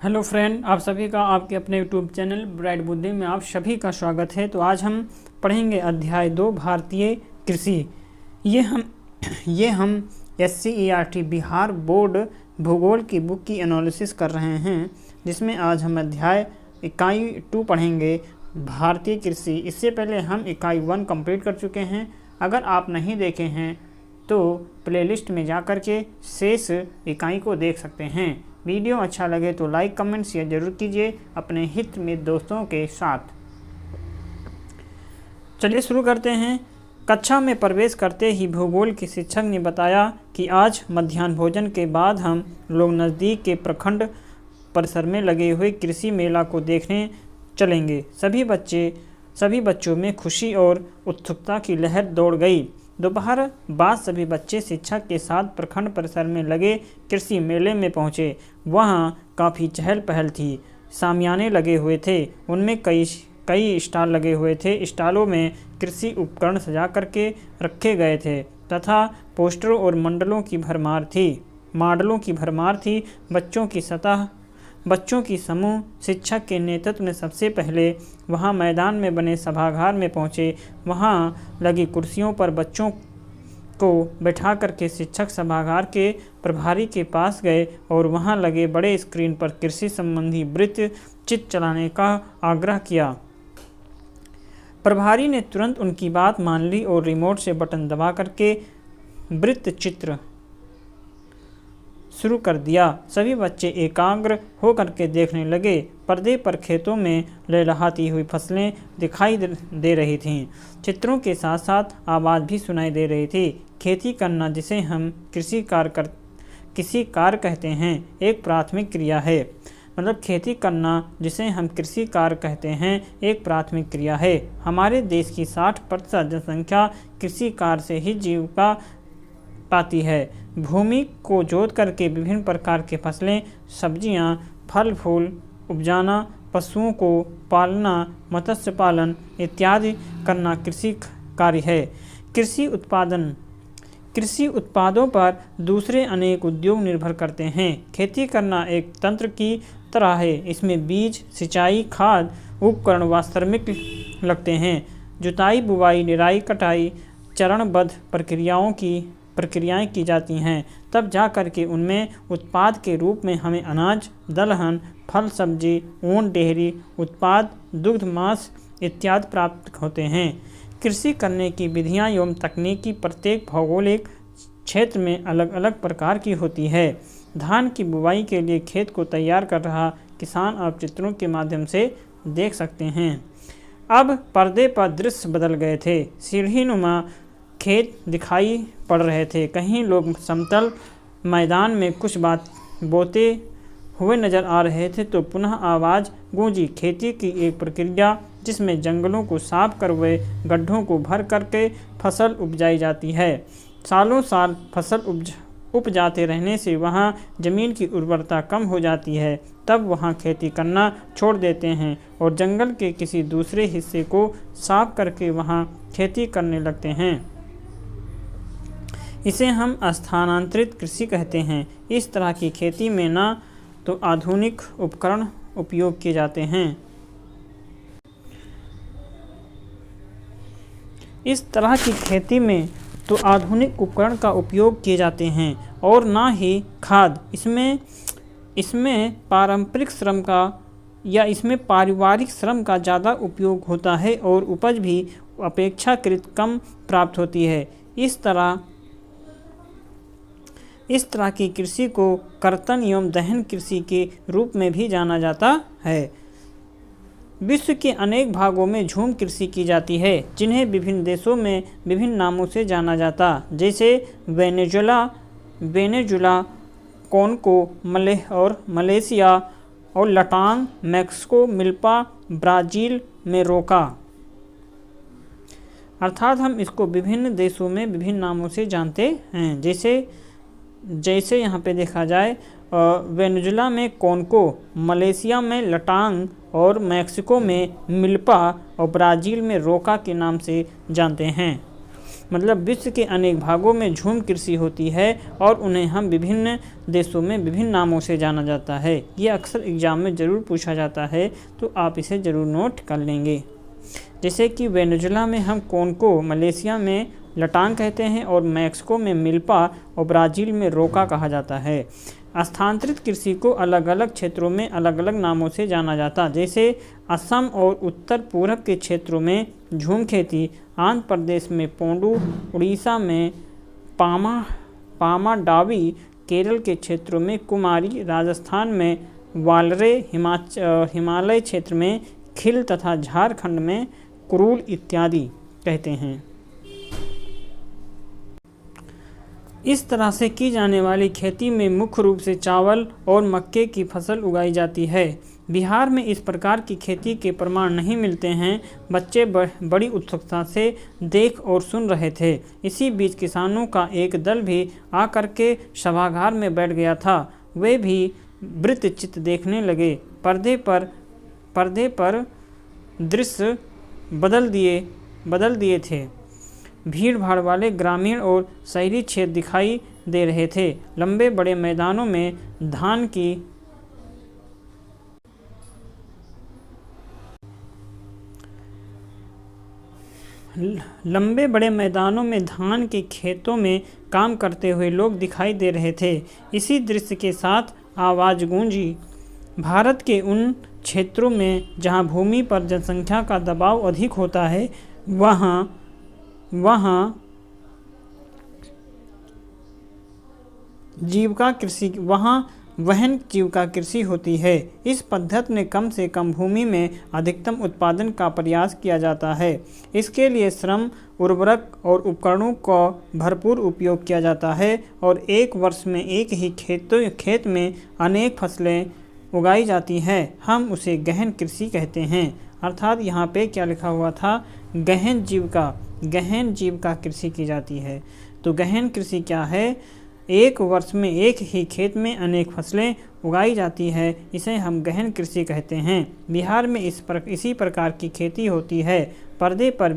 Hello friend, आप सभी का आपके अपने यूट्यूब चैनल ब्राइट बुद्धि में आप सभी का स्वागत है। तो आज हम पढ़ेंगे अध्याय 2 भारतीय कृषि। ये हम SCERT बिहार बोर्ड भूगोल की बुक की एनालिसिस कर रहे हैं, जिसमें आज हम अध्याय इकाई 2 पढ़ेंगे भारतीय कृषि। इससे पहले हम इकाई 1 कंप्लीट कर चुके हैं। अगर आप नहीं देखे हैं तो प्लेलिस्ट में जाकर के शेष इकाई को देख सकते हैं। वीडियो अच्छा लगे तो लाइक कमेंट शेयर जरूर कीजिए अपने हित में दोस्तों के साथ। चलिए शुरू करते हैं। कक्षा में प्रवेश करते ही भूगोल के शिक्षक ने बताया कि आज मध्याह्न भोजन के बाद हम लोग नज़दीक के प्रखंड परिसर में लगे हुए कृषि मेला को देखने चलेंगे। सभी बच्चों में खुशी और उत्सुकता की लहर दौड़ गई। दोपहर बाद सभी बच्चे शिक्षक के साथ प्रखंड परिसर में लगे कृषि मेले में पहुंचे। वहां काफ़ी चहल पहल थी। सामियाने लगे हुए थे, उनमें कई स्टॉल लगे हुए थे। स्टॉलों में कृषि उपकरण सजा करके रखे गए थे तथा पोस्टरों और मॉडलों की भरमार थी। बच्चों की समूह शिक्षक के नेतृत्व में सबसे पहले वहां मैदान में बने सभागार में पहुंचे। वहां लगी कुर्सियों पर बच्चों को बैठा करके शिक्षक सभागार के प्रभारी के पास गए और वहां लगे बड़े स्क्रीन पर कृषि संबंधी वृत्त चित्र चलाने का आग्रह किया। प्रभारी ने तुरंत उनकी बात मान ली और रिमोट से बटन दबा करके वृत्त चित्र शुरू कर दिया। सभी बच्चे एकाग्र होकर के देखने लगे। पर्दे पर खेतों में लहलहाती हुई फसलें दिखाई दे रही थीं। चित्रों के साथ साथ आवाज़ भी सुनाई दे रही थी। खेती करना, जिसे हम कृषि कार्य कहते हैं, एक प्राथमिक क्रिया है। मतलब खेती करना, जिसे हम कृषि कार्य कहते हैं, एक प्राथमिक क्रिया है। हमारे देश की 60% जनसंख्या कृषि कार्य से ही जीविका पाती है। भूमि को जोत करके विभिन्न प्रकार के फसलें, सब्जियां, फल फूल उपजाना, पशुओं को पालना, मत्स्य पालन इत्यादि करना कृषि कार्य है। कृषि उत्पादों पर दूसरे अनेक उद्योग निर्भर करते हैं। खेती करना एक तंत्र की तरह है। इसमें बीज, सिंचाई, खाद, उपकरण व श्रमिक लगते हैं। जुताई, बुवाई, निराई, कटाई चरणबद्ध प्रक्रियाएं की जाती हैं। तब जा कर के उनमें उत्पाद के रूप में हमें अनाज, दलहन, फल, सब्जी, ऊन, डेयरी उत्पाद, दुग्ध, मांस इत्यादि प्राप्त होते हैं। कृषि करने की विधियां एवं तकनीकी प्रत्येक भौगोलिक क्षेत्र में अलग अलग प्रकार की होती है। धान की बुवाई के लिए खेत को तैयार कर रहा किसान आप चित्रों के माध्यम से देख सकते हैं। अब पर्दे पर दृश्य बदल गए थे। सीढ़ीनुमा खेत दिखाई पड़ रहे थे। कहीं लोग समतल मैदान में कुछ बोते हुए नजर आ रहे थे तो पुनः आवाज़ गूंजी। खेती की एक प्रक्रिया जिसमें जंगलों को साफ कर वे गड्ढों को भर करके फसल उपजाई जाती है। सालों साल फसल उपजाते रहने से वहाँ ज़मीन की उर्वरता कम हो जाती है। तब वहाँ खेती करना छोड़ देते हैं और जंगल के किसी दूसरे हिस्से को साफ करके वहाँ खेती करने लगते हैं। इसे हम स्थानांतरित कृषि कहते हैं। इस तरह की खेती में न तो आधुनिक उपकरण उपयोग किए जाते हैं का उपयोग किए जाते हैं और ना ही खाद। इसमें पारंपरिक श्रम का या इसमें पारिवारिक श्रम का ज़्यादा उपयोग होता है और उपज भी अपेक्षाकृत कम प्राप्त होती है। इस तरह की कृषि को कर्तन एवं दहन कृषि के रूप में भी जाना जाता है। विश्व के अनेक भागों में झूम कृषि की जाती है, जिन्हें विभिन्न देशों में विभिन्न नामों से जाना जाता, जैसे वेनेजुला, कोंगो और मलेशिया और लटांग, मैक्सिको, मिल्पा, ब्राज़ील में रोका। अर्थात हम इसको विभिन्न देशों में विभिन्न नामों से जानते हैं। जैसे यहाँ पे देखा जाए, वेनेजुला में कोंगो, मलेशिया में लटांग और मैक्सिको में मिल्पा और ब्राज़ील में रोका के नाम से जानते हैं। मतलब विश्व के अनेक भागों में झूम कृषि होती है और उन्हें हम विभिन्न देशों में विभिन्न नामों से जाना जाता है। ये अक्सर एग्जाम में ज़रूर पूछा जाता है, तो आप इसे ज़रूर नोट कर लेंगे। जैसे कि वेनेजुला में हम कोन को, मलेशिया में लटांग कहते हैं और मैक्सिको में मिल्पा और ब्राज़ील में रोका कहा जाता है। स्थानांतरित कृषि को अलग अलग क्षेत्रों में अलग अलग नामों से जाना जाता, जैसे असम और उत्तर पूर्व के क्षेत्रों में झूम खेती, आंध्र प्रदेश में पोंडू, उड़ीसा में पामाडावी, केरल के क्षेत्रों में कुमारी, राजस्थान में वालरे, हिमालय क्षेत्र में खिल तथा झारखंड में कुरुल इत्यादि कहते हैं। इस तरह से की जाने वाली खेती में मुख्य रूप से चावल और मक्के की फसल उगाई जाती है। बिहार में इस प्रकार की खेती के प्रमाण नहीं मिलते हैं। बच्चे बड़ी उत्सुकता से देख और सुन रहे थे। इसी बीच किसानों का एक दल भी आकर के सभागार में बैठ गया था। वे भी वृत्तचित्र देखने लगे। पर्दे पर दृश्य बदल दिए थे। भीड़ भाड़ वाले ग्रामीण और शहरी क्षेत्र दिखाई दे रहे थे। लंबे बड़े मैदानों में धान के खेतों में काम करते हुए लोग दिखाई दे रहे थे। इसी दृश्य के साथ आवाज़ गूंजी। भारत के उन क्षेत्रों में जहां भूमि पर जनसंख्या का दबाव अधिक होता है, वहाँ वहन जीविका कृषि होती है। इस पद्धति में कम से कम भूमि में अधिकतम उत्पादन का प्रयास किया जाता है। इसके लिए श्रम, उर्वरक और उपकरणों का भरपूर उपयोग किया जाता है और एक वर्ष में एक ही खेत में अनेक फसलें उगाई जाती हैं। हम उसे गहन कृषि कहते हैं। अर्थात यहाँ पे क्या लिखा हुआ था, गहन जीविका कृषि की जाती है। तो गहन कृषि क्या है, एक वर्ष में एक ही खेत में अनेक फसलें उगाई जाती है, इसे हम गहन कृषि कहते हैं। बिहार में इसी प्रकार की खेती होती है। पर्दे पर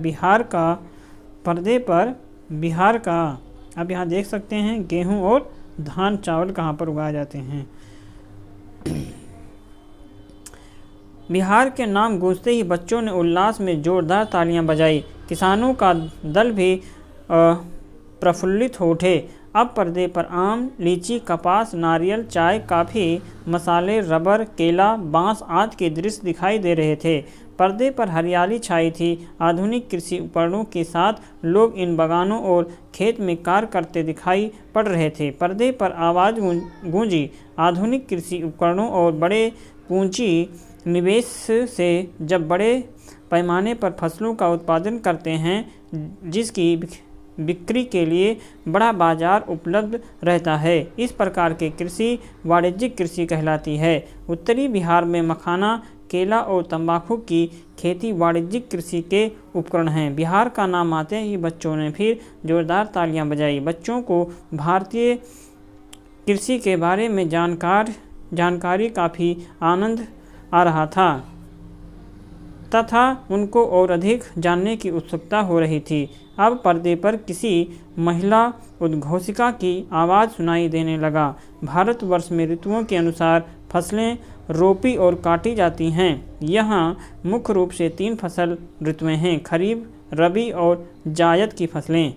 बिहार का अब यहाँ देख सकते हैं गेहूं और धान चावल कहाँ पर उगाए जाते हैं। बिहार के नाम गूंजते ही बच्चों ने उल्लास में जोरदार तालियां बजाई। किसानों का दल भी प्रफुल्लित हो उठे। अब पर्दे पर आम, लीची, कपास, नारियल, चाय, कॉफ़ी, मसाले, रबर, केला, बांस आदि के दृश्य दिखाई दे रहे थे। पर्दे पर हरियाली छाई थी। आधुनिक कृषि उपकरणों के साथ लोग इन बागानों और खेत में कार्य करते दिखाई पड़ रहे थे। पर्दे पर आवाज़ गूंजी। आधुनिक कृषि उपकरणों और बड़े पूंजी निवेश से जब बड़े पैमाने पर फसलों का उत्पादन करते हैं, जिसकी बिक्री के लिए बड़ा बाजार उपलब्ध रहता है, इस प्रकार के कृषि वाणिज्यिक कृषि कहलाती है। उत्तरी बिहार में मखाना, केला और तंबाकू की खेती वाणिज्यिक कृषि के उपकरण हैं। बिहार का नाम आते ही बच्चों ने फिर जोरदार तालियां बजाई। बच्चों को भारतीय कृषि के बारे में जानकारी काफ़ी आनंद आ रहा था तथा उनको और अधिक जानने की उत्सुकता हो रही थी। अब पर्दे पर किसी महिला उद्घोषिका की आवाज़ सुनाई देने लगा। भारतवर्ष में ऋतुओं के अनुसार फसलें रोपी और काटी जाती हैं। यहाँ मुख्य रूप से 3 फसल ऋतुएं हैं, खरीफ, रबी और जायद की फसलें।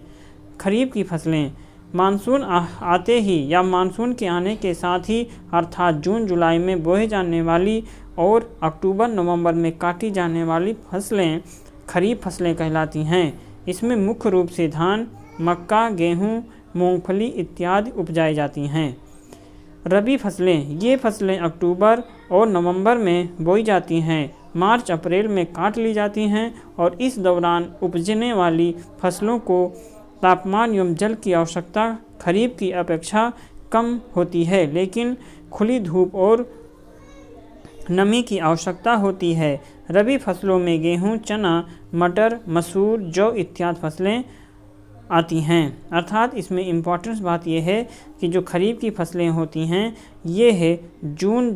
खरीफ की फसलें मानसून आते ही या मानसून के आने के साथ ही अर्थात जून जुलाई में बोए जाने वाली और अक्टूबर नवंबर में काटी जाने वाली फसलें खरीफ फसलें कहलाती हैं। इसमें मुख्य रूप से धान, मक्का, गेहूं, मूंगफली इत्यादि उपजाई जाती हैं। रबी फसलें, ये फसलें अक्टूबर और नवंबर में बोई जाती हैं, मार्च अप्रैल में काट ली जाती हैं और इस दौरान उपजने वाली फसलों को तापमान एवं जल की आवश्यकता खरीफ की अपेक्षा कम होती है, लेकिन खुली धूप और नमी की आवश्यकता होती है। रबी फसलों में गेहूं, चना, मटर, मसूर, जौ इत्यादि फसलें आती हैं। अर्थात इसमें इम्पॉर्टेंस बात यह है कि जो खरीफ की फसलें होती हैं ये है जून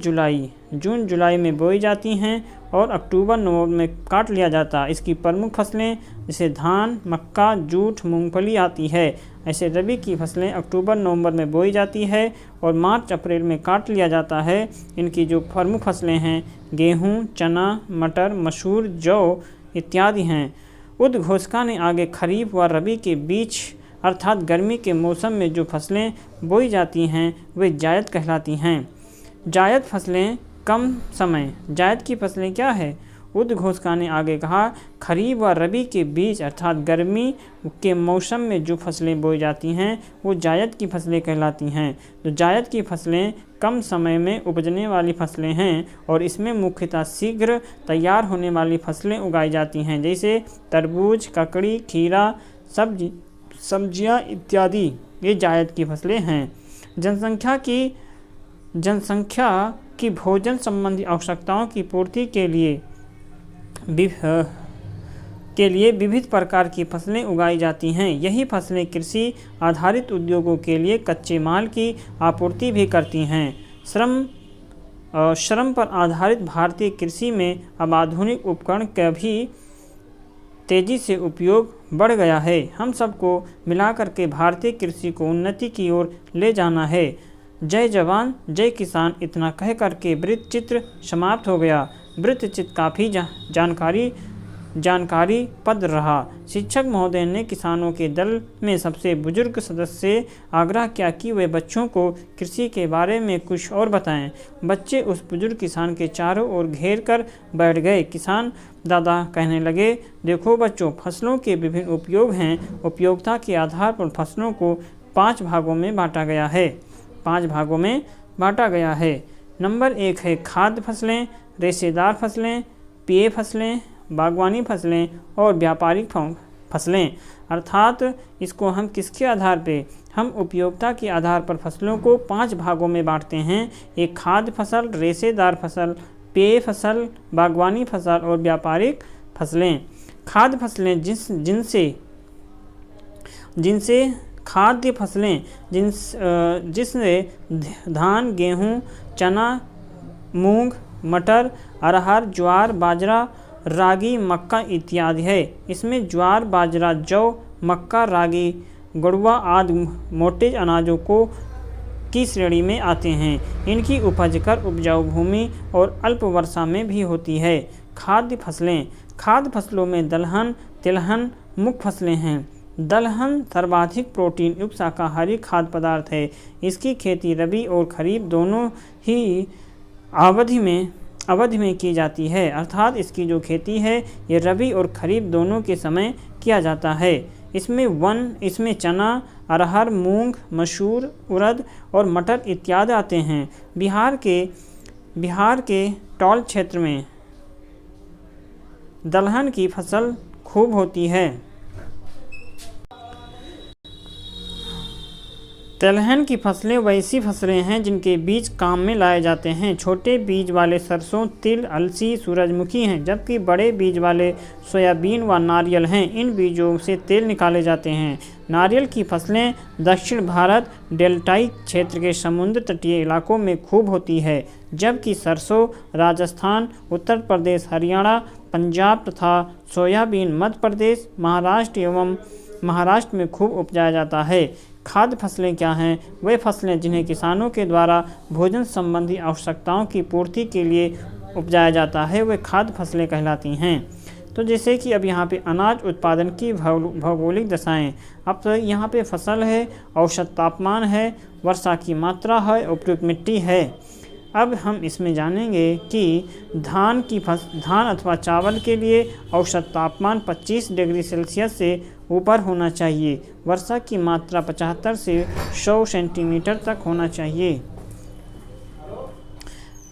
जुलाई में बोई जाती हैं और अक्टूबर नवंबर में काट लिया जाता है। इसकी प्रमुख फसलें जैसे धान, मक्का, जूट, मूंगफली आती है। ऐसे रबी की फसलें अक्टूबर नवंबर में बोई जाती है और मार्च अप्रैल में काट लिया जाता है। इनकी जो प्रमुख फसलें हैं गेहूँ, चना, मटर, मसूर, जौ इत्यादि हैं। उद्घोषका ने आगे खरीफ व रबी के बीच अर्थात गर्मी के मौसम में जो फसलें बोई जाती हैं वे जायद कहलाती हैं। जायद फसलें कम समय। जायद की फसलें क्या है? उद्घोषका ने आगे कहा खरीफ व रबी के बीच अर्थात गर्मी के मौसम में जो फसलें बोई जाती हैं वो जायद की फसलें कहलाती हैं। तो जायद की फसलें कम समय में उपजने वाली फसलें हैं और इसमें मुख्यतः शीघ्र तैयार होने वाली फसलें उगाई जाती हैं जैसे तरबूज, ककड़ी, खीरा, सब्जियां इत्यादि। ये जायद की फसलें हैं। जनसंख्या की भोजन संबंधी आवश्यकताओं की पूर्ति के लिए विविध प्रकार की फसलें उगाई जाती हैं। यही फसलें कृषि आधारित उद्योगों के लिए कच्चे माल की आपूर्ति भी करती हैं। श्रम पर आधारित भारतीय कृषि में अब आधुनिक उपकरण का भी तेज़ी से उपयोग बढ़ गया है। हम सबको मिलाकर के भारतीय कृषि को उन्नति की ओर ले जाना है। जय जवान जय किसान इतना कह करके वृत्त चित्र समाप्त हो गया। वृत्त चित्र काफ़ी जानकारी पद रहा। शिक्षक महोदय ने किसानों के दल में सबसे बुजुर्ग सदस्य से आग्रह किया कि वे बच्चों को कृषि के बारे में कुछ और बताएं। बच्चे उस बुजुर्ग किसान के चारों ओर घेर कर बैठ गए। किसान दादा कहने लगे, देखो बच्चों, फसलों के विभिन्न उपयोग हैं। उपयोगिता के आधार पर फसलों को 5 भागों में बांटा गया है। नंबर 1 है खाद्य फसलें, रेशेदार फसलें, पेय फसलें, बागवानी फसलें और व्यापारिक फसलें। अर्थात इसको हम किसके आधार पे? हम उपयोगिता के आधार पर फसलों को 5 भागों में बांटते हैं। एक खाद्य फसल, रेशेदार फसल, पेय फसल, बागवानी फसल और व्यापारिक फसलें। खाद्य फसलें जिनसे खाद्य फसलें जिसमें धान, गेहूँ, चना, मूंग, मटर, अरहर, ज्वार, बाजरा, रागी, मक्का इत्यादि है। इसमें ज्वार, बाजरा, जौ, मक्का, रागी, गड़ुआ आदि मोटे अनाजों की श्रेणी में आते हैं। इनकी उपज कर उपजाऊ भूमि और अल्प वर्षा में भी होती है। खाद्य फसलों में दलहन, तिलहन मुख्य फसलें हैं। दलहन सर्वाधिक प्रोटीन युक्त शाकाहारी खाद्य पदार्थ है। इसकी खेती रबी और खरीफ दोनों ही अवधि में की जाती है। अर्थात इसकी जो खेती है ये रबी और खरीफ दोनों के समय किया जाता है। इसमें चना, अरहर, मूंग, मसूर, उड़द और मटर इत्यादि आते हैं। बिहार के टॉल क्षेत्र में दलहन की फसल खूब होती है। तिलहन की फसलें वैसी फसलें हैं जिनके बीज काम में लाए जाते हैं। छोटे बीज वाले सरसों, तिल, अलसी, सूरजमुखी हैं, जबकि बड़े बीज वाले सोयाबीन व नारियल हैं। इन बीजों से तेल निकाले जाते हैं। नारियल की फसलें दक्षिण भारत डेल्टाई क्षेत्र के समुद्र तटीय इलाकों में खूब होती है, जबकि सरसों राजस्थान, उत्तर प्रदेश, हरियाणा, पंजाब तथा सोयाबीन मध्य प्रदेश, महाराष्ट्र में खूब उपजाया जाता है। खाद्य फसलें क्या हैं? वे फसलें जिन्हें किसानों के द्वारा भोजन संबंधी आवश्यकताओं की पूर्ति के लिए उपजाया जाता है वे खाद्य फसलें कहलाती हैं। तो जैसे कि अब यहाँ पे अनाज उत्पादन की भौगोलिक दशाएं। अब तो यहाँ पे फसल है, औसत तापमान है, वर्षा की मात्रा है, उपयुक्त मिट्टी है। अब हम इसमें जानेंगे कि धान अथवा चावल के लिए औसत तापमान 25 डिग्री सेल्सियस से ऊपर होना चाहिए। वर्षा की मात्रा 75 से 100 सेंटीमीटर तक होना चाहिए।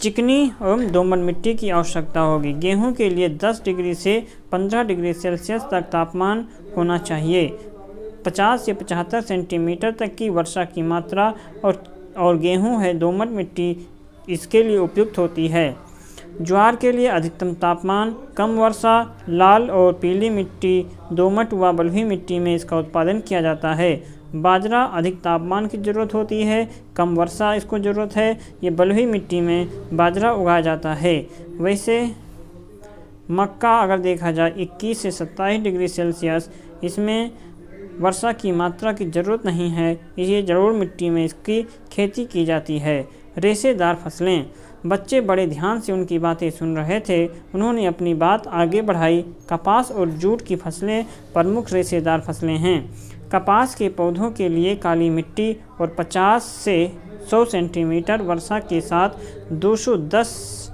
चिकनी एवं दोमट मिट्टी की आवश्यकता होगी। गेहूं के लिए 10 डिग्री से 15 डिग्री सेल्सियस तक तापमान होना चाहिए। 50 से 75 सेंटीमीटर तक की वर्षा की मात्रा और गेहूं है दोमट मिट्टी इसके लिए उपयुक्त होती है। ज्वार के लिए अधिकतम तापमान, कम वर्षा, लाल और पीली मिट्टी, दोमट व बलुई मिट्टी में इसका उत्पादन किया जाता है। बाजरा अधिक तापमान की ज़रूरत होती है, कम वर्षा इसको ज़रूरत है। ये बलुई मिट्टी में बाजरा उगाया जाता है। वैसे मक्का अगर देखा जाए 21 से 27 डिग्री सेल्सियस, इसमें वर्षा की मात्रा की ज़रूरत नहीं है, ये जलोढ़ मिट्टी में इसकी खेती की जाती है। रेशेदार फसलें, बच्चे बड़े ध्यान से उनकी बातें सुन रहे थे। उन्होंने अपनी बात आगे बढ़ाई। कपास और जूट की फसलें प्रमुख रेशेदार फसलें हैं। कपास के पौधों के लिए काली मिट्टी और 50 से 100 सेंटीमीटर वर्षा के साथ 210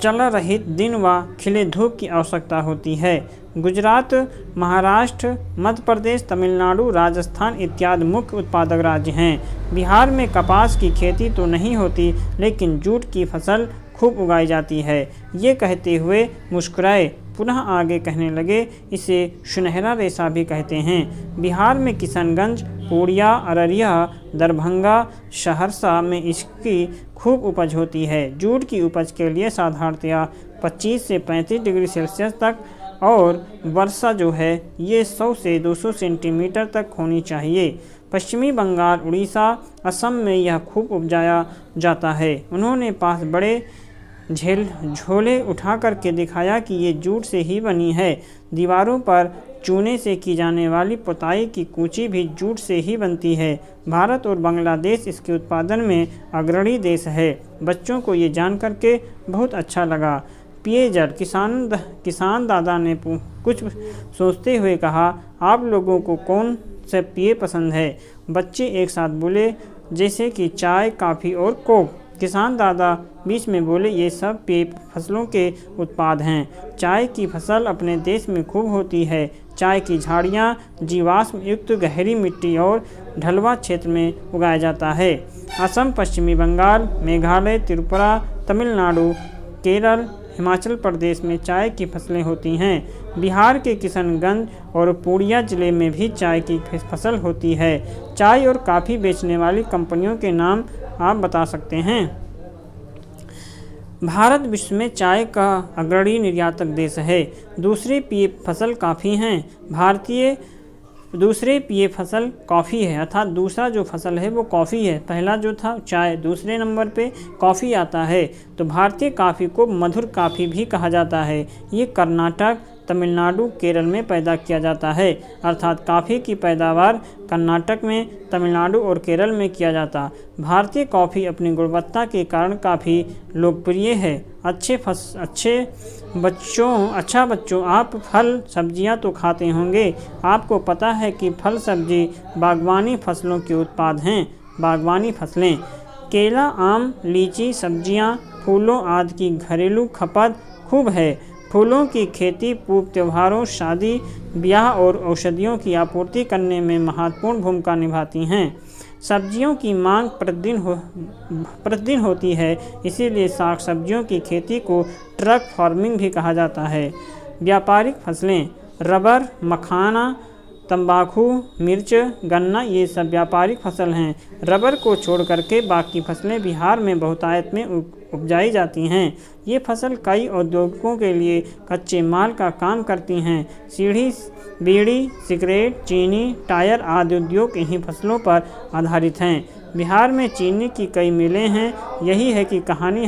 चल रहित दिन व खिले धूप की आवश्यकता होती है। गुजरात, महाराष्ट्र, मध्य प्रदेश, तमिलनाडु, राजस्थान इत्यादि मुख्य उत्पादक राज्य हैं। बिहार में कपास की खेती तो नहीं होती, लेकिन जूट की फसल खूब उगाई जाती है। ये कहते हुए मुस्कुराए, पुनः आगे कहने लगे, इसे सुनहरा रेशा भी कहते हैं। बिहार में किशनगंज, पूर्णिया, अररिया, दरभंगा, सहरसा में इसकी खूब उपज होती है। जूट की उपज के लिए साधारणतया 25 से 35 डिग्री सेल्सियस तक और वर्षा जो है ये 100 से 200 सेंटीमीटर तक होनी चाहिए। पश्चिमी बंगाल, उड़ीसा, असम में यह खूब उपजाया जाता है। उन्होंने पास बड़े झोले उठा करके दिखाया कि ये जूट से ही बनी है। दीवारों पर चूने से की जाने वाली पुताई की कूची भी जूट से ही बनती है। भारत और बांग्लादेश इसके उत्पादन में अग्रणी देश है। बच्चों को ये जान करके बहुत अच्छा लगा। पेयजल, किसान दादा ने कुछ सोचते हुए कहा, आप लोगों को कौन से पेय पसंद है? बच्चे एक साथ बोले, जैसे कि चाय, कॉफ़ी और कोक। किसान दादा बीच में बोले, ये सब पेय फसलों के उत्पाद हैं। चाय की फसल अपने देश में खूब होती है। चाय की झाड़ियाँ जीवाश्म युक्त गहरी मिट्टी और ढलवा क्षेत्र में उगाया जाता है। असम, पश्चिमी बंगाल, मेघालय, त्रिपुरा, तमिलनाडु, केरल, हिमाचल प्रदेश में चाय की फसलें होती हैं। बिहार के किशनगंज और पूर्णिया जिले में भी चाय की फसल होती है। चाय और कॉफ़ी बेचने वाली कंपनियों के नाम आप बता सकते हैं। भारत विश्व में चाय का अग्रणी निर्यातक देश है। दूसरी पेय फसल कॉफ़ी हैं। दूसरे पेय फसल कॉफ़ी है, अर्थात दूसरा जो फसल है वो कॉफ़ी है। पहला जो था चाय, दूसरे नंबर पे कॉफ़ी आता है। तो भारतीय कॉफ़ी को मधुर कॉफ़ी भी कहा जाता है। ये कर्नाटक, तमिलनाडु, केरल में पैदा किया जाता है। अर्थात कॉफ़ी की पैदावार कर्नाटक में, तमिलनाडु और केरल में किया जाता। भारतीय कॉफ़ी अपनी गुणवत्ता के कारण काफ़ी लोकप्रिय है। अच्छा बच्चों, आप फल सब्जियां तो खाते होंगे। आपको पता है कि फल सब्जी बागवानी फसलों के उत्पाद हैं। बागवानी फसलें केला, आम, लीची, सब्जियां, फूलों आदि की घरेलू खपत खूब है। फूलों की खेती पूर्व त्योहारों, शादी ब्याह और औषधियों की आपूर्ति करने में महत्वपूर्ण भूमिका निभाती हैं। सब्जियों की मांग प्रतिदिन होती है, इसीलिए साग सब्जियों की खेती को ट्रक फार्मिंग भी कहा जाता है। व्यापारिक फसलें रबर, मखाना, तंबाकू, मिर्च, गन्ना ये सब व्यापारिक फसल हैं। रबर को छोड़ करके बाकी फसलें बिहार में बहुतायत में उपजाई जाती हैं। ये फसल कई औद्योगिकों के लिए कच्चे माल का काम करती हैं। बीड़ी, सिगरेट, चीनी, टायर आदि उद्योग इन्हीं फसलों पर आधारित हैं। बिहार में चीनी की कई मिलें हैं। यही है कि कहानी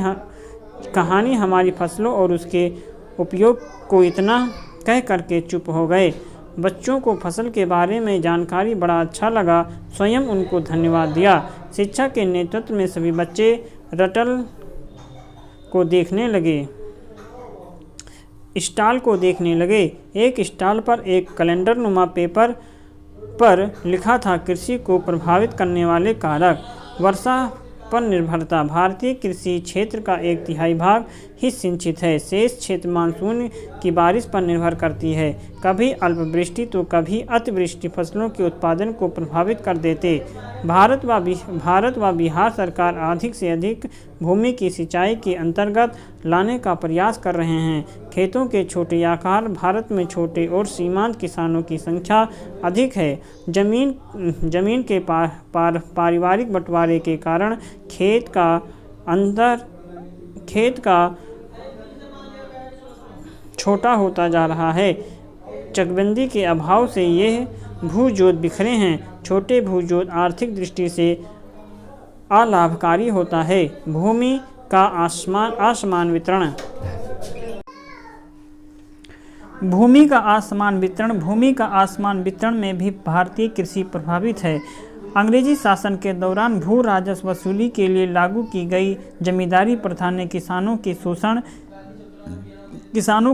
हमारी फसलों और उसके उपयोग को इतना कह करके चुप हो गए। बच्चों को फसल के बारे में जानकारी बड़ा अच्छा लगा। स्वयं उनको धन्यवाद दिया। शिक्षा के नेतृत्व में सभी बच्चे रटल को देखने लगे। एक स्टॉल पर एक कैलेंडर नुमा पेपर पर लिखा था, कृषि को प्रभावित करने वाले कारक। वर्षा पर निर्भरता। भारतीय कृषि क्षेत्र का 1/3 भाग ही सिंचित है। शेष क्षेत्र मानसून की बारिश पर निर्भर करती है। कभी अल्पवृष्टि तो कभी अतिवृष्टि फसलों के उत्पादन को प्रभावित कर देते। भारत व बिहार सरकार अधिक से अधिक भूमि की सिंचाई के अंतर्गत लाने का प्रयास कर रहे हैं। खेतों के छोटे आकार, भारत में छोटे और सीमांत किसानों की संख्या अधिक है। जमीन के पारिवारिक बंटवारे के कारण खेत का छोटा होता जा रहा है। चकबंदी के अभाव से ये भूजोत बिखरे हैं। छोटे भूजोत आर्थिक दृष्टि से अलाभकारी होता है। भूमि का असमान वितरण। भूमि का असमान वितरण में भी भारतीय कृषि प्रभावित है। अंग्रेजी शासन के दौरान भू राजस्व वसूली के लिए लागू की गई जमींदारी प्रथा ने किसानों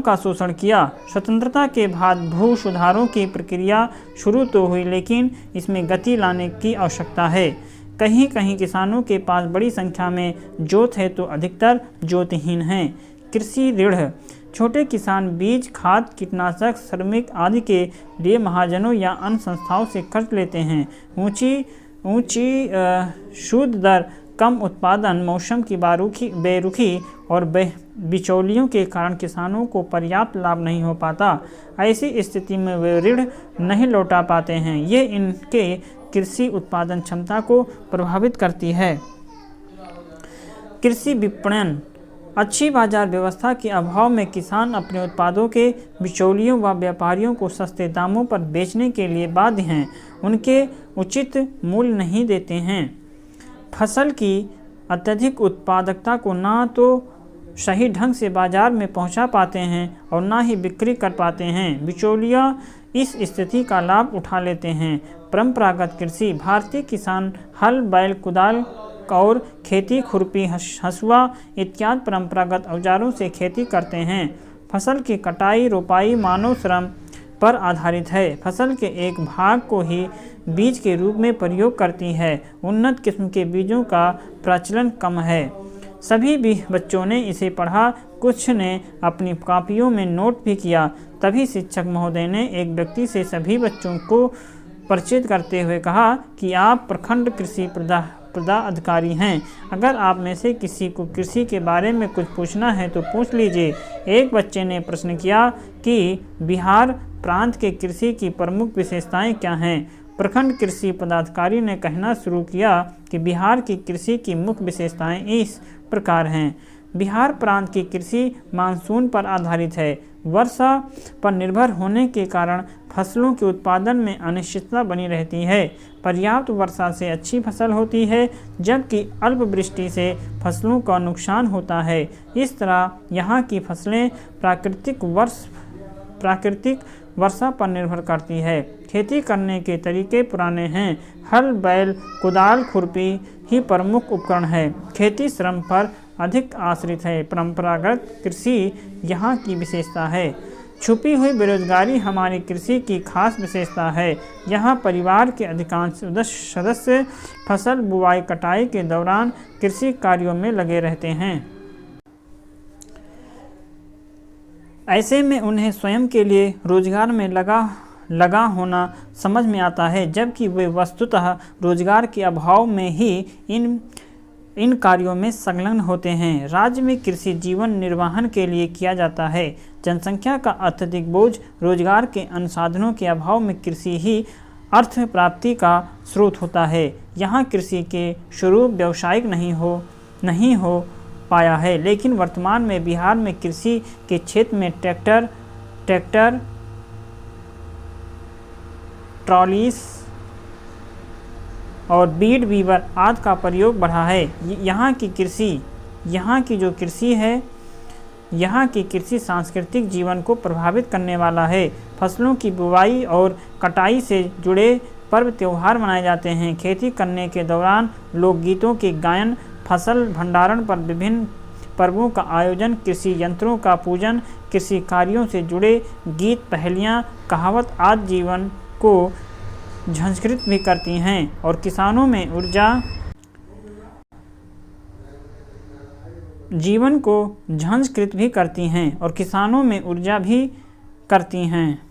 का शोषण किया। स्वतंत्रता के बाद भू सुधारों की प्रक्रिया शुरू तो हुई, लेकिन इसमें गति लाने की आवश्यकता है। कहीं कहीं किसानों के पास बड़ी संख्या में जोत है तो अधिकतर जोतहीन हैं। कृषि ऋण। छोटे किसान बीज, खाद, कीटनाशक, श्रमिक आदि के लिए महाजनों या अन्य संस्थाओं से कर्ज लेते हैं। ऊंची सूद दर, कम उत्पादन, मौसम की बेरुखी और बिचौलियों के कारण किसानों को पर्याप्त लाभ नहीं हो पाता। ऐसी स्थिति में वे ऋण नहीं लौटा पाते हैं। ये इनके कृषि उत्पादन क्षमता को प्रभावित करती है। कृषि विपणन। अच्छी बाजार व्यवस्था के अभाव में किसान अपने उत्पादों के बिचौलियों व व्यापारियों को सस्ते दामों पर बेचने के लिए बाध्य हैं। उनके उचित मूल्य नहीं देते हैं। फसल की अत्यधिक उत्पादकता को ना तो सही ढंग से बाजार में पहुंचा पाते हैं और ना ही बिक्री कर पाते हैं। बिचौलिया इस स्थिति का लाभ उठा लेते हैं। परंपरागत कृषि। भारतीय किसान हल, बैल, कुदाल और खेती, खुरपी, हंसुआ इत्यादि परंपरागत औजारों से खेती करते हैं। फसल की कटाई, रोपाई मानव श्रम पर आधारित है। फसल के एक भाग को ही बीज के रूप में प्रयोग करती है। उन्नत किस्म के बीजों का प्रचलन कम है। सभी भी बच्चों ने इसे पढ़ा, कुछ ने अपनी कॉपियों में नोट भी किया। तभी शिक्षक महोदय ने एक व्यक्ति से सभी बच्चों को परिचित करते हुए कहा कि आप प्रखंड कृषि पदाधिकारी हैं। अगर आप में से किसी को कृषि के बारे में कुछ पूछना है तो पूछ लीजिए। एक बच्चे ने प्रश्न किया कि बिहार प्रांत के कृषि की प्रमुख विशेषताएं क्या हैं। प्रखंड कृषि पदाधिकारी ने कहना शुरू किया कि बिहार की कृषि की मुख्य विशेषताएं इस प्रकार हैं। बिहार प्रांत की कृषि मानसून पर आधारित है। वर्षा पर निर्भर होने के कारण फसलों के उत्पादन में अनिश्चितता बनी रहती है। पर्याप्त वर्षा से अच्छी फसल होती है, जबकि अल्प वृष्टि से फसलों का नुकसान होता है। इस तरह यहाँ की फसलें प्राकृतिक वर्षा पर निर्भर करती है। खेती करने के तरीके पुराने हैं। हल, बैल, कुदाल, खुरपी ही प्रमुख उपकरण है। खेती श्रम पर अधिक आश्रित है। परंपरागत कृषि यहाँ की विशेषता है। छुपी हुई बेरोजगारी हमारी कृषि की खास विशेषता है। यहाँ परिवार के अधिकांश सदस्य फसल बुआई कटाई के दौरान कृषि कार्यों में लगे रहते हैं। ऐसे में उन्हें स्वयं के लिए रोजगार में लगा होना समझ में आता है, जबकि वे वस्तुतः रोजगार के अभाव में ही इन कार्यों में संलग्न होते हैं। राज्य में कृषि जीवन निर्वाहन के लिए किया जाता है। जनसंख्या का अत्यधिक बोझ, रोजगार के संसाधनों के अभाव में कृषि ही अर्थ प्राप्ति का स्रोत होता है। यहाँ कृषि के स्वरूप व्यावसायिक नहीं हो पाया है, लेकिन वर्तमान में बिहार में कृषि के क्षेत्र में ट्रैक्टर, ट्रॉलीज और बीड वीवर आदि का प्रयोग बढ़ा है। यहाँ की कृषि सांस्कृतिक जीवन को प्रभावित करने वाला है। फसलों की बुवाई और कटाई से जुड़े पर्व त्योहार मनाए जाते हैं। खेती करने के दौरान लोकगीतों के गायन, फसल भंडारण पर विभिन्न पर्वों का आयोजन, कृषि यंत्रों का पूजन, कृषि कार्यों से जुड़े गीत, पहेलियाँ, कहावत आदि जीवन को झंझकृत भी करती हैं और किसानों में ऊर्जा भी करती हैं।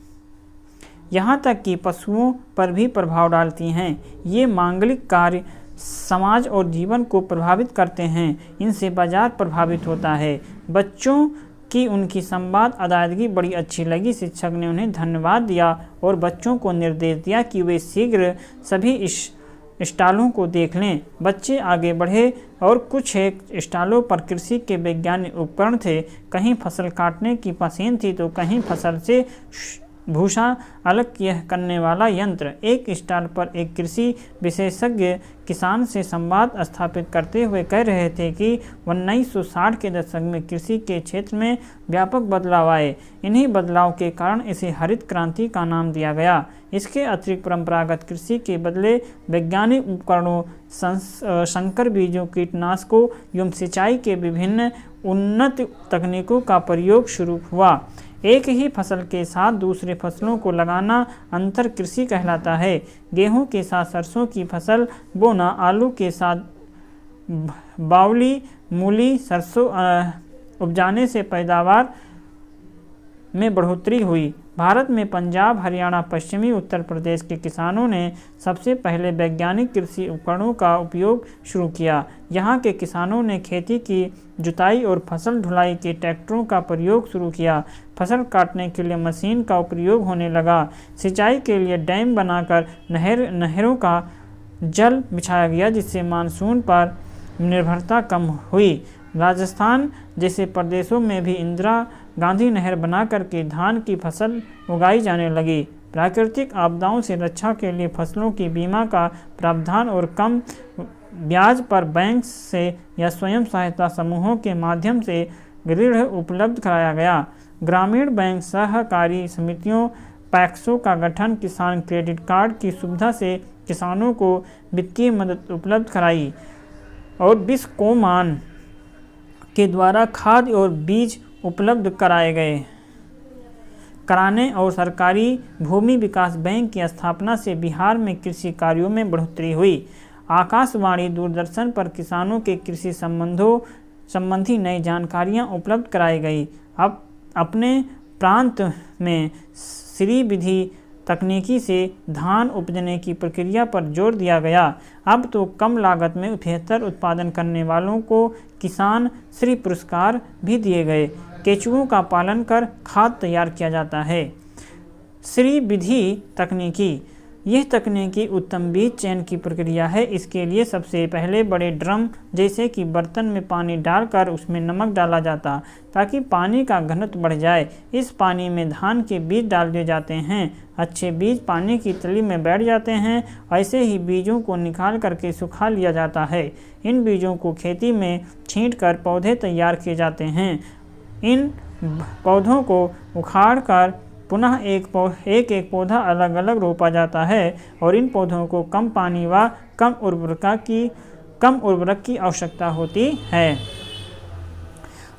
यहाँ तक कि पशुओं पर भी प्रभाव डालती हैं। ये मांगलिक कार्य समाज और जीवन को प्रभावित करते हैं। इनसे बाजार प्रभावित होता है। बच्चों कि उनकी संवाद अदायगी बड़ी अच्छी लगी। शिक्षक ने उन्हें धन्यवाद दिया और बच्चों को निर्देश दिया कि वे शीघ्र सभी स्टॉलों को देख लें। बच्चे आगे बढ़े और कुछ एक स्टॉलों पर कृषि के वैज्ञानिक उपकरण थे। कहीं फसल काटने की मशीन थी तो कहीं फसल से भूसा अलग करने वाला यंत्र। एक स्टॉल पर एक कृषि विशेषज्ञ किसान से संवाद स्थापित करते हुए कह रहे थे कि 1960 के दशक में कृषि के क्षेत्र में व्यापक बदलाव आए। इन्हीं बदलाव के कारण इसे हरित क्रांति का नाम दिया गया। इसके अतिरिक्त परंपरागत कृषि के बदले वैज्ञानिक उपकरणों, संकर बीजों, कीटनाशकों एवं सिंचाई के विभिन्न उन्नत तकनीकों का प्रयोग शुरू हुआ। एक ही फसल के साथ दूसरे फसलों को लगाना अंतर कृषि कहलाता है। गेहूं के साथ सरसों की फसल बोना, आलू के साथ बावली, मूली, सरसों उपजाने से पैदावार में बढ़ोतरी हुई। भारत में पंजाब, हरियाणा, पश्चिमी उत्तर प्रदेश के किसानों ने सबसे पहले वैज्ञानिक कृषि उपकरणों का उपयोग शुरू किया। यहाँ के किसानों ने खेती की जुताई और फसल ढुलाई के ट्रैक्टरों का प्रयोग शुरू किया। फसल काटने के लिए मशीन का प्रयोग होने लगा। सिंचाई के लिए डैम बनाकर नहरों का जल बिछाया गया, जिससे मानसून पर निर्भरता कम हुई। राजस्थान जैसे प्रदेशों में भी इंदिरा गांधी नहर बना करके धान की फसल उगाई जाने लगी। प्राकृतिक आपदाओं से रक्षा के लिए फसलों की बीमा का प्रावधान और कम ब्याज पर बैंक से या स्वयं सहायता समूहों के माध्यम से ऋण उपलब्ध कराया गया। ग्रामीण बैंक, सहकारी समितियों, पैक्सों का गठन, किसान क्रेडिट कार्ड की सुविधा से किसानों को वित्तीय मदद उपलब्ध कराई और बिस्कोमान के द्वारा खाद और बीज उपलब्ध कराने और सरकारी भूमि विकास बैंक की स्थापना से बिहार में कृषि कार्यों में बढ़ोतरी हुई। आकाशवाणी, दूरदर्शन पर किसानों के कृषि संबंधी नई जानकारियां उपलब्ध कराई गई। अब अपने प्रांत में श्री विधि तकनीकी से धान उपजने की प्रक्रिया पर जोर दिया गया। अब तो कम लागत में बेहतर उत्पादन करने वालों को किसान श्री पुरस्कार भी दिए गए। केंचुओं का पालन कर खाद तैयार किया जाता है। श्री विधि तकनीकी, यह तकनीकी उत्तम बीज चयन की प्रक्रिया है। इसके लिए सबसे पहले बड़े ड्रम जैसे कि बर्तन में पानी डालकर उसमें नमक डाला जाता ताकि पानी का घनत्व बढ़ जाए। इस पानी में धान के बीज डाल दिए जाते हैं। अच्छे बीज पानी की तली में बैठ जाते हैं। ऐसे ही बीजों को निकाल करके सुखा लिया जाता है। इन बीजों को खेती में छींटकर पौधे तैयार किए जाते हैं। इन पौधों को उखाड़ कर पुनः एक पौधा अलग अलग रोपा जाता है और इन पौधों को कम पानी व कम उर्वरक की आवश्यकता होती है।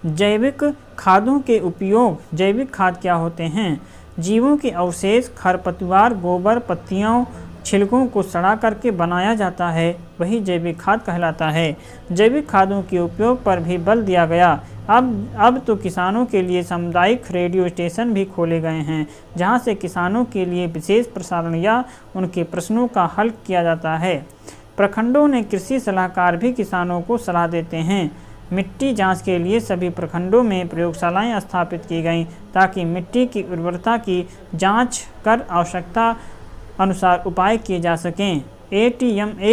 जैविक खादों के उपयोग। जैविक खाद क्या होते हैं? जीवों के अवशेष, खरपतवार, गोबर, पत्तियों, छिलकों को सड़ा करके बनाया जाता है, वही जैविक खाद कहलाता है। जैविक खादों के उपयोग पर भी बल दिया गया। अब तो किसानों के लिए सामुदायिक रेडियो स्टेशन भी खोले गए हैं, जहां से किसानों के लिए विशेष प्रसारण या उनके प्रश्नों का हल किया जाता है। प्रखंडों ने कृषि सलाहकार भी किसानों को सलाह देते हैं। मिट्टी जांच के लिए सभी प्रखंडों में प्रयोगशालाएं स्थापित की गईं ताकि मिट्टी की उर्वरता की जांच कर आवश्यकता अनुसार उपाय किए जा सकें। ATMA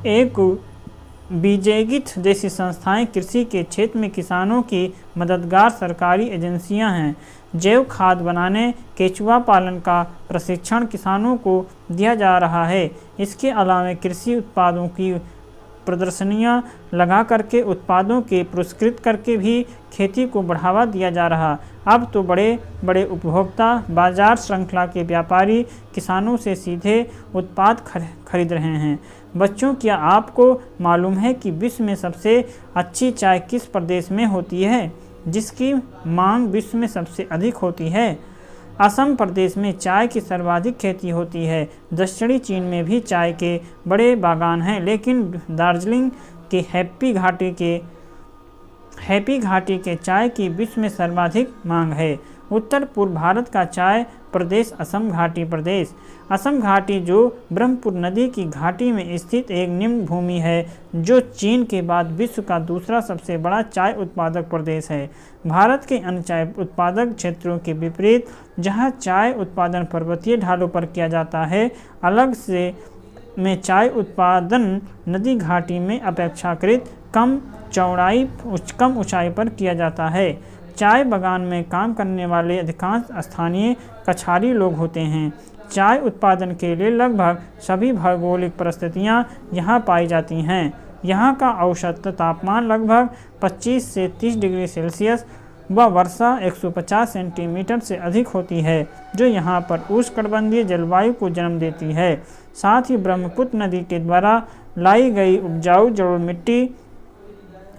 एक बीजेगित जैसी संस्थाएं कृषि के क्षेत्र में किसानों की मददगार सरकारी एजेंसियां हैं। जैव खाद बनाने, केंचुआ पालन का प्रशिक्षण किसानों को दिया जा रहा है। इसके अलावा कृषि उत्पादों की प्रदर्शनियां लगा करके उत्पादों के पुरस्कृत करके भी खेती को बढ़ावा दिया जा रहा। अब तो बड़े बड़े उपभोक्ता, बाजार श्रृंखला के व्यापारी किसानों से सीधे उत्पाद खरीद रहे हैं। बच्चों, क्या आपको मालूम है कि विश्व में सबसे अच्छी चाय किस प्रदेश में होती है, जिसकी मांग विश्व में सबसे अधिक होती है? असम प्रदेश में चाय की सर्वाधिक खेती होती है। दक्षिणी चीन में भी चाय के बड़े बागान हैं, लेकिन दार्जिलिंग के हैप्पी घाटी के चाय की विश्व में सर्वाधिक मांग है। उत्तर पूर्व भारत का चाय प्रदेश असम घाटी प्रदेश। असम घाटी जो ब्रह्मपुत्र नदी की घाटी में स्थित एक निम्न भूमि है, जो चीन के बाद विश्व का दूसरा सबसे बड़ा चाय उत्पादक प्रदेश है। भारत के अन्य चाय उत्पादक क्षेत्रों के विपरीत, जहां चाय उत्पादन पर्वतीय ढालों पर किया जाता है, अलग से में चाय उत्पादन नदी घाटी में अपेक्षाकृत कम ऊंचाई पर किया जाता है। चाय बागान में काम करने वाले अधिकांश स्थानीय कछारी लोग होते हैं। चाय उत्पादन के लिए लगभग सभी भौगोलिक परिस्थितियां यहां पाई जाती हैं। यहां का औसत तापमान लगभग 25 से 30 डिग्री सेल्सियस व वर्षा 150 सेंटीमीटर से अधिक होती है, जो यहां पर उष्णकटिबंधीय जलवायु को जन्म देती है। साथ ही ब्रह्मपुत्र नदी के द्वारा लाई गई उपजाऊ जलोढ़ मिट्टी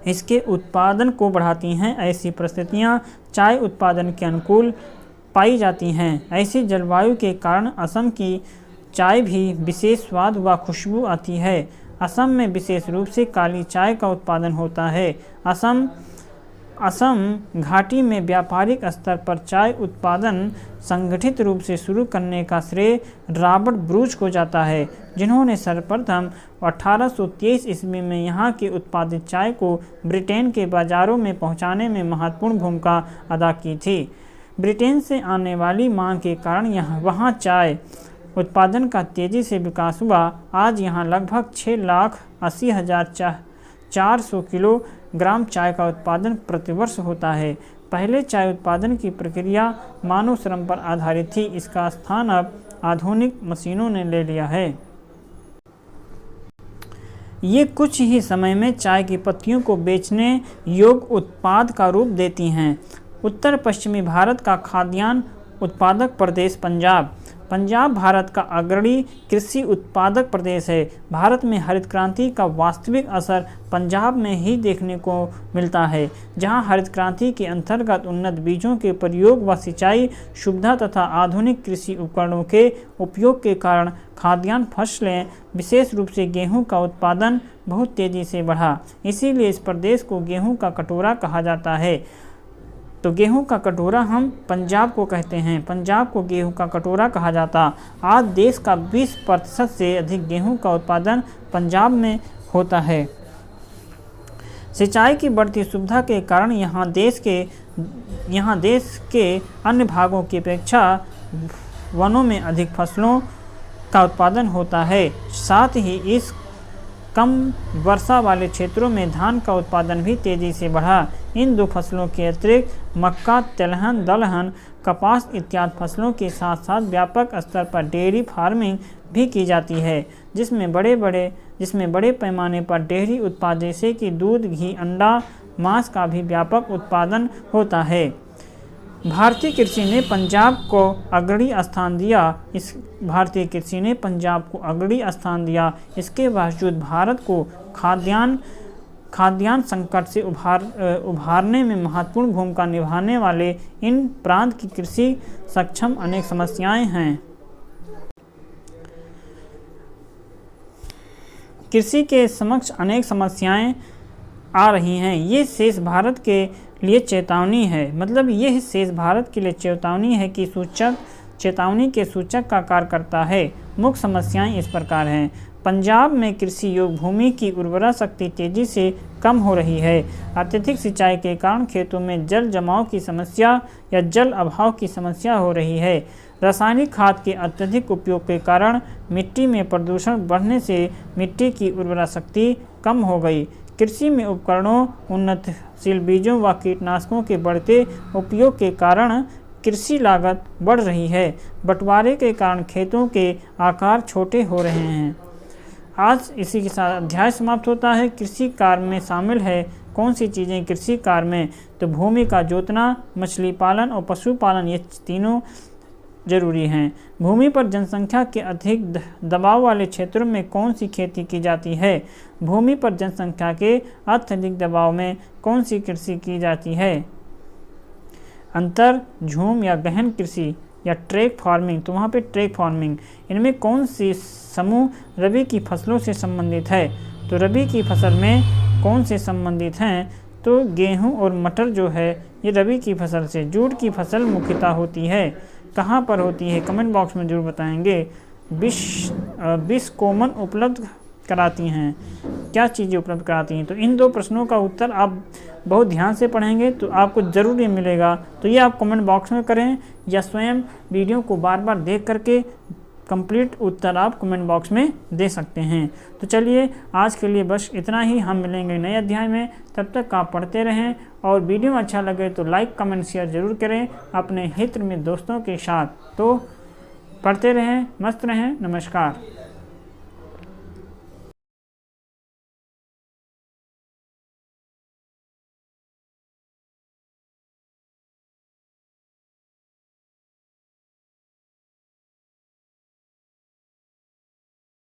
इसके उत्पादन को बढ़ाती हैं। ऐसी परिस्थितियां चाय उत्पादन के अनुकूल पाई जाती हैं। ऐसी जलवायु के कारण असम की चाय भी विशेष स्वाद व खुशबू आती है। असम में विशेष रूप से काली चाय का उत्पादन होता है। असम घाटी में व्यापारिक स्तर पर चाय उत्पादन संगठित रूप से शुरू करने का श्रेय रॉबर्ट ब्रूच को जाता है, जिन्होंने सर्वप्रथम 1823 ईस्वी में यहाँ की उत्पादित चाय को ब्रिटेन के बाज़ारों में पहुँचाने में महत्वपूर्ण भूमिका अदा की थी। ब्रिटेन से आने वाली मांग के कारण वहाँ चाय उत्पादन का तेज़ी से विकास हुआ। आज यहाँ लगभग 6,80,400 किलोग्राम चाय का उत्पादन प्रतिवर्ष होता है। पहले चाय उत्पादन की प्रक्रिया मानव श्रम पर आधारित थी। इसका स्थान अब आधुनिक मशीनों ने ले लिया है। ये कुछ ही समय में चाय की पत्तियों को बेचने योग्य उत्पाद का रूप देती हैं। उत्तर पश्चिमी भारत का खाद्यान्न उत्पादक प्रदेश पंजाब भारत का अग्रणी कृषि उत्पादक प्रदेश है। भारत में हरित क्रांति का वास्तविक असर पंजाब में ही देखने को मिलता है, जहां हरित क्रांति के अंतर्गत उन्नत बीजों के प्रयोग व सिंचाई सुविधा तथा आधुनिक कृषि उपकरणों के उपयोग के कारण खाद्यान्न फसलें, विशेष रूप से गेहूं का उत्पादन बहुत तेज़ी से बढ़ा। इसीलिए इस प्रदेश को गेहूं का कटोरा कहा जाता है। तो गेहूं का कटोरा हम पंजाब को कहते हैं। पंजाब को गेहूं का कटोरा कहा जाता। आज देश का 20% से अधिक गेहूं का उत्पादन पंजाब में होता है। सिंचाई की बढ़ती सुविधा के कारण यहाँ देश के अन्य भागों की अपेक्षा वनों में अधिक फसलों का उत्पादन होता है। साथ ही इस कम वर्षा वाले क्षेत्रों में धान का उत्पादन भी तेज़ी से बढ़ा। इन दो फसलों के अतिरिक्त मक्का, तिलहन, दलहन, कपास इत्यादि फसलों के साथ साथ व्यापक स्तर पर डेयरी फार्मिंग भी की जाती है, जिसमें बड़े पैमाने पर डेयरी उत्पाद जैसे कि दूध, घी, अंडा, मांस का भी व्यापक उत्पादन होता है। भारतीय कृषि ने पंजाब को अग्रणी स्थान दिया। इसके बावजूद भारत को खाद्यान्न संकट से उभारने में महत्वपूर्ण भूमिका निभाने वाले इन प्रांत की कृषि सक्षम अनेक समस्याएं हैं। कृषि के समक्ष अनेक समस्याएं आ रही हैं। ये शेष भारत के लिए चेतावनी है। ये शेष भारत के लिए चेतावनी है कि चेतावनी के सूचक का कार्य करता है। मुख्य समस्याएं इस प्रकार हैं। पंजाब में कृषि योग्य भूमि की उर्वरा शक्ति तेजी से कम हो रही है। अत्यधिक सिंचाई के कारण खेतों में जल जमाव की समस्या या जल अभाव की समस्या हो रही है। रासायनिक खाद के अत्यधिक उपयोग के कारण मिट्टी में प्रदूषण बढ़ने से मिट्टी की उर्वरा शक्ति कम हो गई। कृषि में उपकरणों, उन्नतशील बीजों व कीटनाशकों के बढ़ते उपयोग के कारण कृषि लागत बढ़ रही है। बंटवारे के कारण खेतों के आकार छोटे हो रहे हैं। आज इसी के साथ अध्याय समाप्त होता है। कृषि कार्य में शामिल है कौन सी चीज़ें कृषि कार्य में? तो भूमि का जोतना, मछली पालन और पशुपालन, ये तीनों जरूरी हैं। भूमि पर जनसंख्या के अधिक दबाव वाले क्षेत्रों में कौन सी खेती की जाती है? भूमि पर जनसंख्या के अत्यधिक दबाव में कौन सी कृषि की जाती है? अंतर, झूम या गहन कृषि या ट्रैक फार्मिंग, तो वहाँ पे ट्रैक फार्मिंग, इनमें कौन सी समूह रबी की फसलों से संबंधित है? तो रबी की फसल में कौन से संबंधित हैं? तो गेहूं और मटर जो है ये रबी की फसल से। जूट की फसल मुख्यतः होती है, कहाँ पर होती है कमेंट बॉक्स में जरूर बताएंगे। विष कोमन उपलब्ध कराती हैं, क्या चीज़ें उपलब्ध कराती हैं। तो इन 2 प्रश्नों का उत्तर आप बहुत ध्यान से पढ़ेंगे तो आपको ज़रूर ये मिलेगा। तो ये आप कमेंट बॉक्स में करें या स्वयं वीडियो को बार बार देख करके कंप्लीट उत्तर आप कमेंट बॉक्स में दे सकते हैं। तो चलिए आज के लिए बस इतना ही, हम मिलेंगे नए अध्याय में। तब तक आप पढ़ते रहें और वीडियो अच्छा लगे तो लाइक कमेंट शेयर ज़रूर करें अपने हित में दोस्तों के साथ। तो पढ़ते रहें, मस्त रहें, नमस्कार।